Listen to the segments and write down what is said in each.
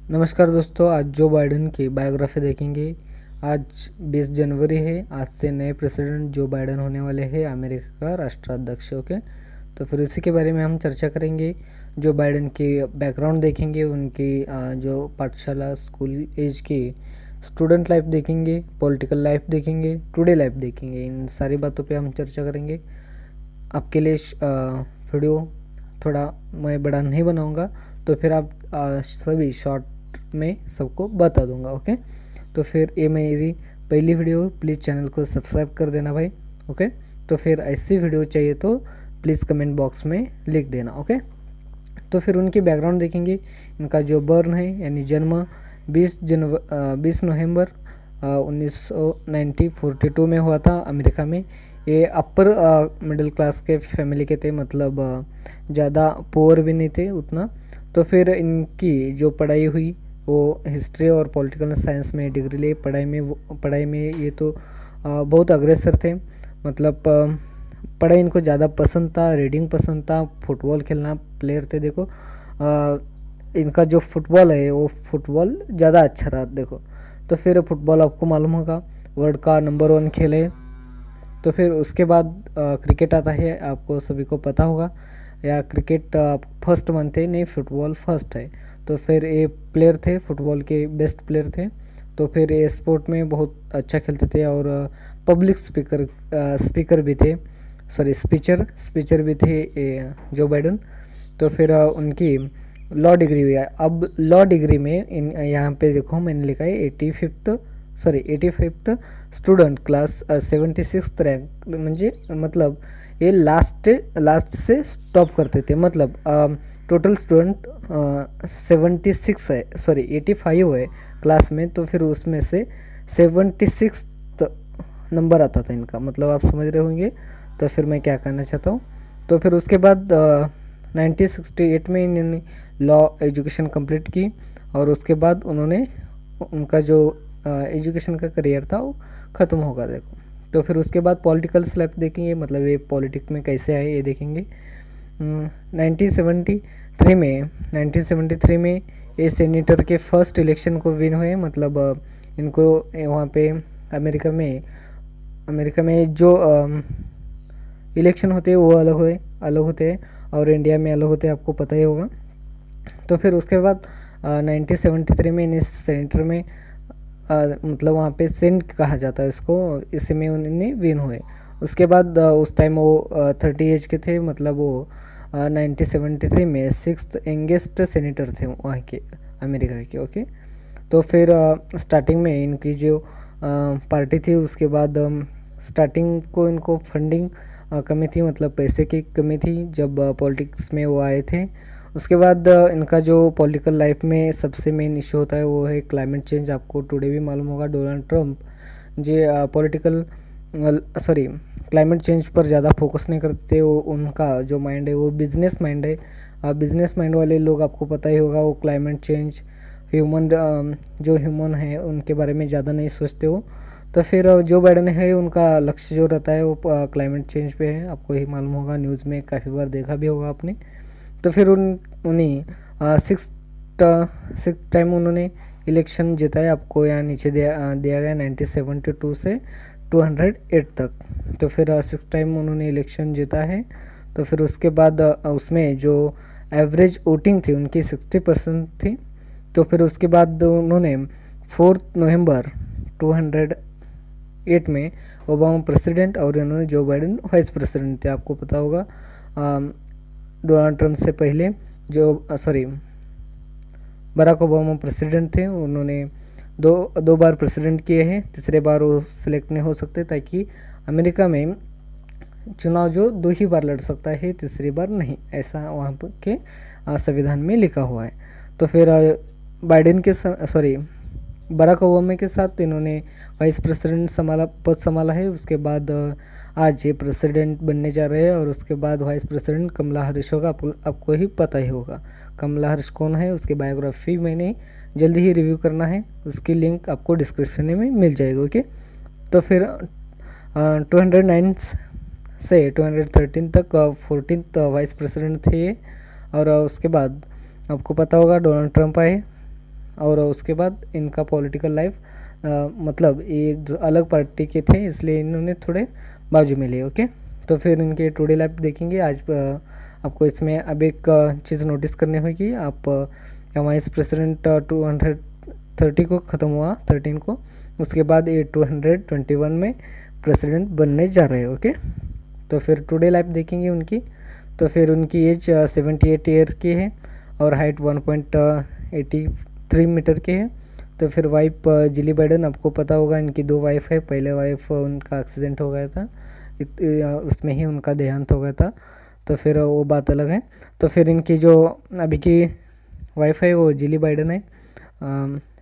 नमस्कार दोस्तों, आज जो बाइडेन की बायोग्राफी देखेंगे। आज 20 जनवरी है। आज से नए प्रेसिडेंट जो बाइडेन होने वाले हैं, अमेरिका का राष्ट्राध्यक्ष। ओके, तो फिर उसी के बारे में हम चर्चा करेंगे। जो बाइडेन की बैकग्राउंड देखेंगे, उनकी जो पाठशाला स्कूल एज की स्टूडेंट लाइफ देखेंगे, पॉलिटिकल लाइफ देखेंगे, टुडे लाइफ देखेंगे। इन सारी बातों पे हम चर्चा करेंगे। आपके लिए वीडियो थोड़ा मैं बड़ा नहीं बनाऊंगा, तो फिर आप सभी शॉर्ट में सबको बता दूंगा। ओके, तो फिर ये मेरी पहली वीडियो, प्लीज़ चैनल को सब्सक्राइब कर देना भाई। ओके, तो फिर ऐसी वीडियो चाहिए तो प्लीज़ कमेंट बॉक्स में लिख देना। ओके, तो फिर उनकी बैकग्राउंड देखेंगे। इनका जो बर्न है यानी जन्म 20 नवंबर 1942 में हुआ था अमेरिका में। ये अपर मिडिल क्लास के फैमिली के थे, मतलब ज़्यादा पुअर भी नहीं थे उतना। तो फिर इनकी जो पढ़ाई हुई वो हिस्ट्री और पॉलिटिकल साइंस में डिग्री ली। पढ़ाई में ये तो बहुत अग्रसर थे, मतलब पढ़ाई इनको ज़्यादा पसंद था, रीडिंग पसंद था, फुटबॉल खेलना प्लेयर थे। देखो इनका जो फुटबॉल है वो फुटबॉल ज़्यादा अच्छा रहा। देखो, तो फिर फुटबॉल आपको मालूम होगा वर्ल्ड का नंबर 1 खेल है। तो फिर उसके बाद क्रिकेट आता है, आपको सभी को पता होगा। या क्रिकेट फर्स्ट मानते हैं, नहीं फुटबॉल फर्स्ट है। तो फिर ये प्लेयर थे, फुटबॉल के बेस्ट प्लेयर थे। तो फिर ये स्पोर्ट में बहुत अच्छा खेलते थे और पब्लिक स्पीकर भी थे, सॉरी स्पीचर भी थे जो बाइडेन। तो फिर उनकी लॉ डिग्री हुई है। अब लॉ डिग्री में इन यहाँ पे देखो मैंने लिखा है 85th student class 76th rank, म्हणजे मतलब ये लास्ट से स्टॉप करते थे। मतलब टोटल स्टूडेंट 76 है, सॉरी 85 है क्लास में। तो फिर उसमें से 76 नंबर आता था इनका, मतलब आप समझ रहे होंगे। तो फिर मैं क्या कहना चाहता हूँ। तो फिर उसके बाद 1968 में इन्होंने लॉ एजुकेशन कंप्लीट की और उसके बाद उन्होंने उनका जो एजुकेशन का करियर था वो ख़त्म होगा। देखो, तो फिर उसके बाद पॉलिटिकल लाइफ देखेंगे, मतलब ये पॉलिटिक्स में कैसे आए ये देखेंगे। 1973 में ये सेनेटर के फर्स्ट इलेक्शन को विन हुए। मतलब इनको वहाँ पे अमेरिका में जो इलेक्शन होते हैं वो अलग होते हैं और इंडिया में अलग होते हैं, आपको पता ही होगा। तो फिर उसके बाद 1973 में इन्हें सेनेटर में मतलब वहाँ पे सेंट कहा जाता है इसको, इसमें उन्होंने विन हुए। उसके बाद उस टाइम वो 30 एज के थे, मतलब वो 1973 में 6th यंगेस्ट सेनेटर थे वहाँ के, अमेरिका के। ओके, तो फिर स्टार्टिंग में इनकी जो पार्टी थी, उसके बाद स्टार्टिंग को इनको फंडिंग कमी थी, मतलब पैसे की कमी थी जब पॉलिटिक्स में वो आए थे। उसके बाद इनका जो पॉलिटिकल लाइफ में सबसे मेन इशू होता है वो है क्लाइमेट चेंज। आपको टुडे भी मालूम होगा डोनाल्ड ट्रंप जो क्लाइमेट चेंज पर ज़्यादा फोकस नहीं करते। वो उनका जो माइंड है वो बिजनेस माइंड है। बिजनेस माइंड वाले लोग आपको पता ही होगा, वो क्लाइमेट चेंज जो ह्यूमन है उनके बारे में ज़्यादा नहीं सोचते हो। तो फिर जो बाइडेन है उनका लक्ष्य जो रहता है वो क्लाइमेट चेंज पे है। आपको ही मालूम होगा, न्यूज़ में काफ़ी बार देखा भी होगा आपने। तो फिर उन्हें सिक्स टाइम उन्होंने इलेक्शन जिताया। आपको यहाँ नीचे दिया गया 1972 से 208 तक। तो फिर 6 टाइम उन्होंने इलेक्शन जीता है। तो फिर उसके बाद उसमें जो एवरेज वोटिंग थी उनकी 60% थी। तो फिर उसके बाद उन्होंने 4 नवंबर 208 में ओबामा प्रेसिडेंट और उन्होंने जो बाइडेन वाइस प्रेसिडेंट थे। आपको पता होगा डोनाल्ड ट्रंप से पहले बराक ओबामा प्रेसिडेंट थे। उन्होंने दो बार प्रेसिडेंट किए हैं, तीसरे बार वो सिलेक्ट नहीं हो सकते, ताकि अमेरिका में चुनाव जो 2 ही बार लड़ सकता है, तीसरी बार नहीं, ऐसा वहाँ के संविधान में लिखा हुआ है। तो फिर बराक ओबामा के साथ इन्होंने वाइस प्रेसिडेंट पद संभाला है। उसके बाद आज ये प्रेसिडेंट बनने जा रहे हैं और उसके बाद वाइस प्रेसिडेंट कमला हैरिस होगा। आपको ही पता ही होगा कमला हैरिस कौन है। उसकी बायोग्राफी मैंने जल्दी ही रिव्यू करना है, उसकी लिंक आपको डिस्क्रिप्शन में मिल जाएगी। ओके, तो फिर 209 से 213 तक 14th वाइस प्रेसिडेंट थे ये। और उसके बाद आपको पता होगा डोनाल्ड ट्रंप आए और उसके बाद इनका पॉलिटिकल लाइफ मतलब ये अलग पार्टी के थे, इसलिए इन्होंने थोड़े बाजू में लिए। ओके, तो फिर इनके टुडे लाइफ देखेंगे। आज आपको इसमें अब एक चीज़ नोटिस करनी होगी। आप वाइस प्रेसिडेंट 230 को ख़त्म हुआ 13 को, उसके बाद ये 221 में प्रेसिडेंट बनने जा रहे हैं। ओके, तो फिर टुडे लाइफ देखेंगे उनकी। तो फिर उनकी एज 78 ईयर्स की है और हाइट 1.83 मीटर की है। तो फिर वाइफ जिली बाइडन, आपको पता होगा इनकी 2 वाइफ है। पहले वाइफ उनका एक्सीडेंट हो गया था, उसमें ही उनका देहांत हो गया था, तो फिर वो बात अलग है। तो फिर इनकी जो अभी की वाइफ है वो जिली बाइडन है।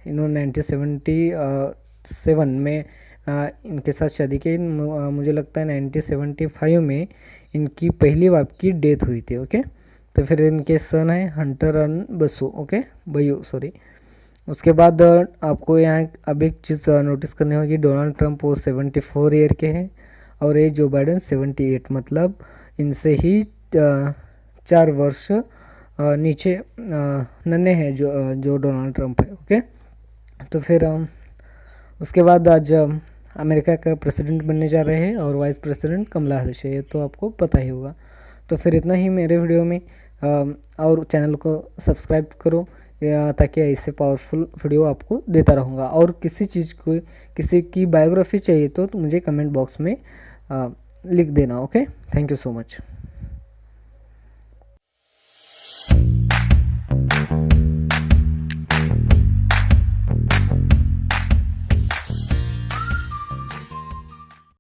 इन्होंने 1977 में इनके साथ शादी की। मुझे लगता है 1975 में इनकी पहली वाइफ की डेथ हुई थी। ओके, तो फिर इनके सन है हंटर एंड बसु। ओके, बयू सॉरी। उसके बाद आपको यहाँ अब एक चीज़ नोटिस करनी होगी। डोनाल्ड ट्रंप वो 74 ईयर के हैं और ये जो बाइडन 78, मतलब इनसे ही 4 वर्ष नीचे नन्हे हैं जो डोनाल्ड ट्रंप है। ओके, तो फिर उसके बाद आज अमेरिका का प्रेसिडेंट बनने जा रहे हैं और वाइस प्रेसिडेंट कमला हैरिस है, ये तो आपको पता ही होगा। तो फिर इतना ही मेरे वीडियो में, और चैनल को सब्सक्राइब करो ताकि ऐसे पावरफुल वीडियो आपको देता रहूँगा। और किसी चीज़ को, किसी की बायोग्राफी चाहिए तो मुझे कमेंट बॉक्स में लिख देना। Okay, thank you so much.